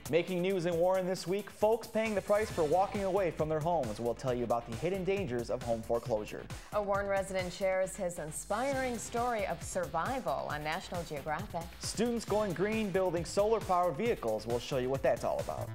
Making news in Warren this week, folks paying the price for walking away from their homes. We'll tell you about the hidden dangers of home foreclosure. A Warren resident shares his inspiring story of survival on National Geographic. Students going green building solar-powered vehicles. We'll show you what that's all about.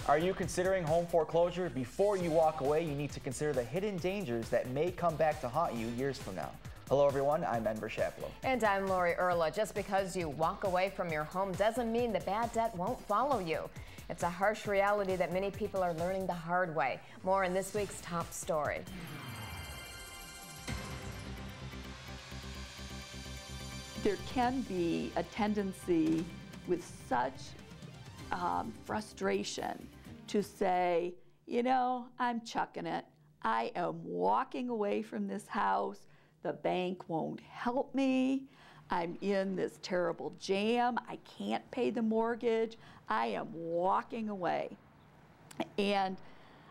Are you considering home foreclosure? Before you walk away, you need to consider the hidden dangers that may come back to haunt you years from now. Hello everyone, I'm Enver Shaplow. And I'm Lori Erla. Just because you walk away from your home doesn't mean the bad debt won't follow you. It's a harsh reality that many people are learning the hard way. More in this week's top story. There can be a tendency with such frustration to say, you know, I'm chucking it. I am walking away from this house. The bank won't help me. I'm in this terrible jam. I can't pay the mortgage. I am walking away. And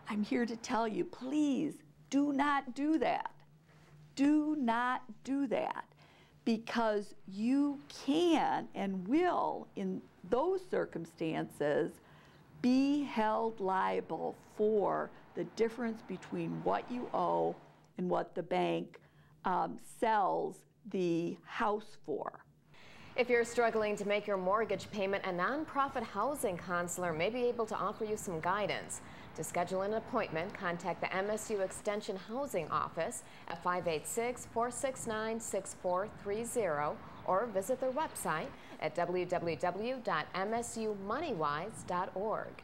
I'm here to tell you, please do not do that. Do not do that. Because you can and will, in those circumstances, be held liable for the difference between what you owe and what the bank sells the house for. If you're struggling to make your mortgage payment, a nonprofit housing counselor may be able to offer you some guidance. To schedule an appointment, contact the MSU Extension Housing Office at 586-469-6430 or visit their website at www.msumoneywise.org.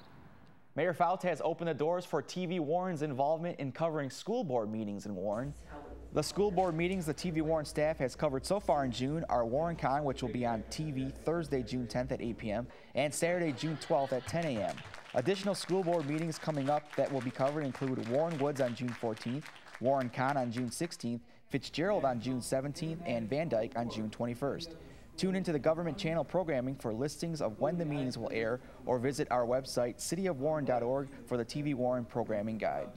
Mayor Fout has opened the doors for TV Warren's involvement in covering school board meetings in Warren. The school board meetings the TV Warren staff has covered so far in June are WarrenCon, which will be on TV Thursday, June 10th at 8 p.m. and Saturday, June 12th at 10 a.m. Additional school board meetings coming up that will be covered include Warren Woods on June 14th, WarrenCon on June 16th, Fitzgerald on June 17th, and Van Dyke on June 21st. Tune into the government channel programming for listings of when the meetings will air or visit our website cityofwarren.org for the TV Warren programming guide.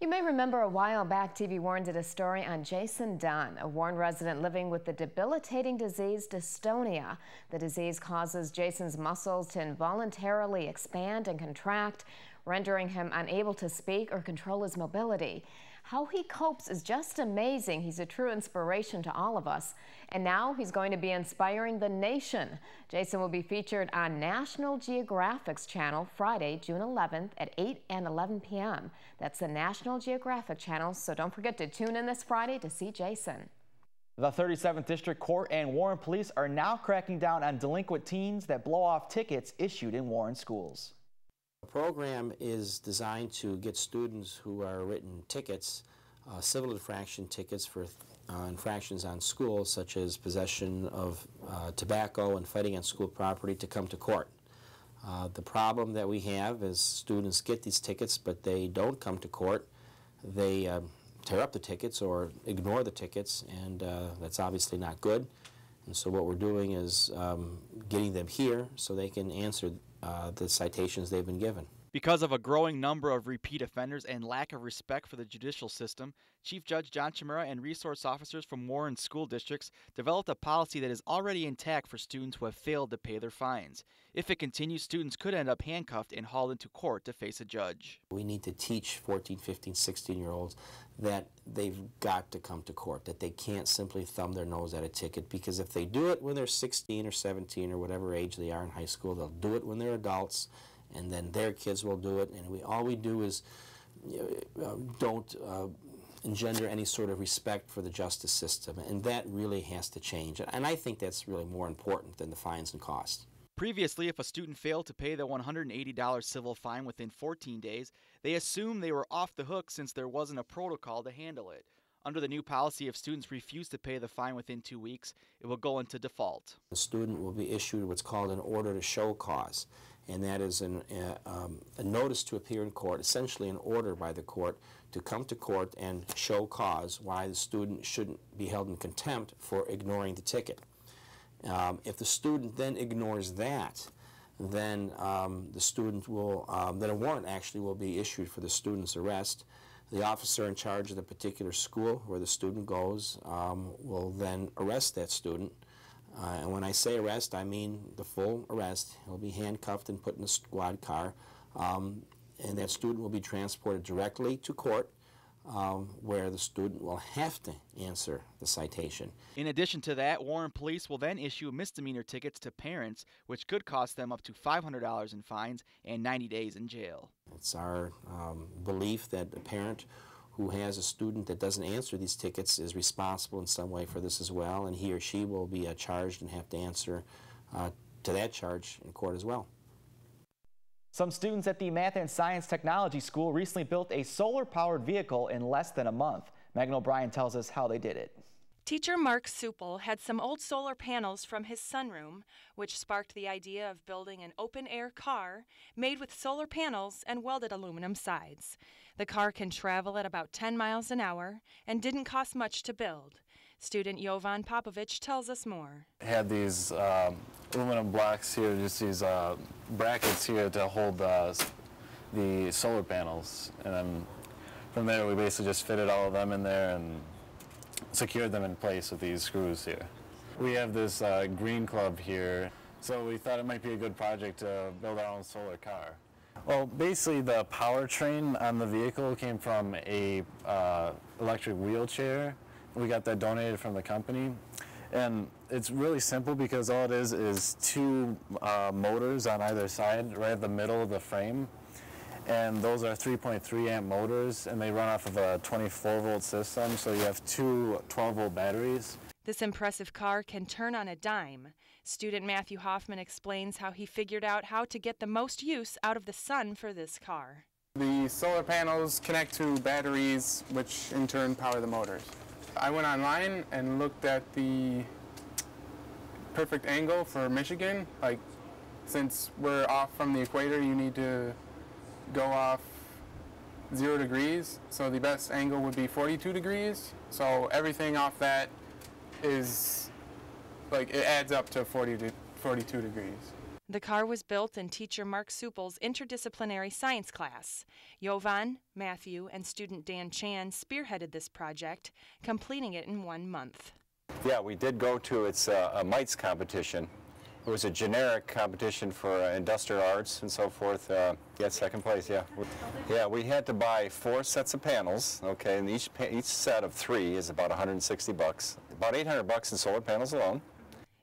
You may remember a while back, TV Warren did a story on Jason Dunn, a Warren resident living with the debilitating disease dystonia. The disease causes Jason's muscles to involuntarily expand and contract, rendering him unable to speak or control his mobility. How he copes is just amazing. He's a true inspiration to all of us. And now he's going to be inspiring the nation. Jason will be featured on National Geographic's channel Friday, June 11th at 8 and 11 p.m. That's the National Geographic channel, so don't forget to tune in this Friday to see Jason. The 37th District Court and Warren Police are now cracking down on delinquent teens that blow off tickets issued in Warren schools. The program is designed to get students who are written tickets, civil infraction tickets for infractions on schools, such as possession of tobacco and fighting on school property, to come to court. The problem that we have is students get these tickets, but they don't come to court. They tear up the tickets or ignore the tickets, and that's obviously not good. And so what we're doing is getting them here so they can answer the citations they've been given. Because of a growing number of repeat offenders and lack of respect for the judicial system, Chief Judge John Chimera and resource officers from Warren school districts developed a policy that is already intact for students who have failed to pay their fines. If it continues, students could end up handcuffed and hauled into court to face a judge. We need to teach 14, 15, 16-year-olds that they've got to come to court, that they can't simply thumb their nose at a ticket, because if they do it when they're 16 or 17 or whatever age they are in high school, they'll do it when they're adults, and then their kids will do it, and all we do is don't engender any sort of respect for the justice system, and that really has to change. And I think that's really more important than the fines and costs. Previously, if a student failed to pay the $180 civil fine within 14 days, they assumed they were off the hook since there wasn't a protocol to handle it. Under the new policy, if students refuse to pay the fine within 2 weeks, it will go into default. The student will be issued what's called an order to show cause. and that is a notice to appear in court, essentially an order by the court to come to court and show cause why the student shouldn't be held in contempt for ignoring the ticket. If the student then ignores that, then the student will, then a warrant actually will be issued for the student's arrest. The officer in charge of the particular school where the student goes will then arrest that student. And when I say arrest, I mean the full arrest. He'll be handcuffed and put in a squad car, and that student will be transported directly to court, where the student will have to answer the citation. In addition to that, Warren Police will then issue misdemeanor tickets to parents, which could cost them up to $500 in fines and 90 days in jail. It's our belief that a parent who has a student that doesn't answer these tickets is responsible in some way for this as well, and he or she will be charged and have to answer to that charge in court as well. Some students at the Math and Science Technology School recently built a solar-powered vehicle in less than a month. Megan O'Brien tells us how they did it. Teacher Mark Supel had some old solar panels from his sunroom, which sparked the idea of building an open-air car made with solar panels and welded aluminum sides. The car can travel at about 10 miles an hour and didn't cost much to build. Student Jovan Popovich tells us more. I had these aluminum blocks here, just these brackets here to hold the solar panels. And then from there we basically just fitted all of them in there and secured them in place with these screws here. We have this green club here, so we thought it might be a good project to build our own solar car. Well, basically the powertrain on the vehicle came from a electric wheelchair. We got that donated from the company. And it's really simple because all it is two motors on either side, right at the middle of the frame. And those are 3.3 amp motors, and they run off of a 24-volt system, so you have two 12-volt batteries. This impressive car can turn on a dime. Student Matthew Hoffman explains how he figured out how to get the most use out of the sun for this car. The solar panels connect to batteries, which in turn power the motors. I went online and looked at the perfect angle for Michigan. Like, since we're off from the equator, you need to go off 0 degrees, so the best angle would be 42 degrees. So everything off that is, like, it adds up to 42 degrees. The car was built in teacher Mark Supel's interdisciplinary science class. Jovan, Matthew, and student Dan Chan spearheaded this project, completing it in 1 month. Yeah, we did go to a MITES competition. It was a generic competition for industrial arts and so forth. Yeah, second place, yeah. Yeah, we had to buy 4 sets of panels, okay, and each set of 3 is about $160. About $800 in solar panels alone.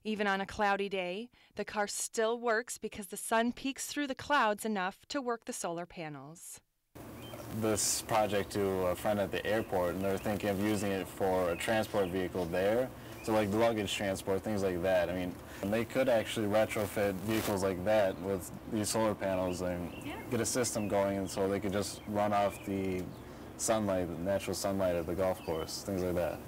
Even on a cloudy day, the car still works because the sun peeks through the clouds enough to work the solar panels. This project to a friend at the airport, and they're thinking of using it for a transport vehicle there. So like luggage transport, things like that. I mean, they could actually retrofit vehicles like that with these solar panels and get a system going, and so they could just run off the sunlight, the natural sunlight at the golf course, things like that.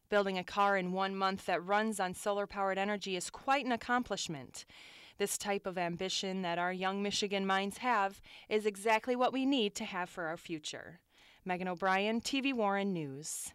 Building a car in 1 month that runs on solar-powered energy is quite an accomplishment. This type of ambition that our young Michigan minds have is exactly what we need to have for our future. Megan O'Brien, TV Warren News.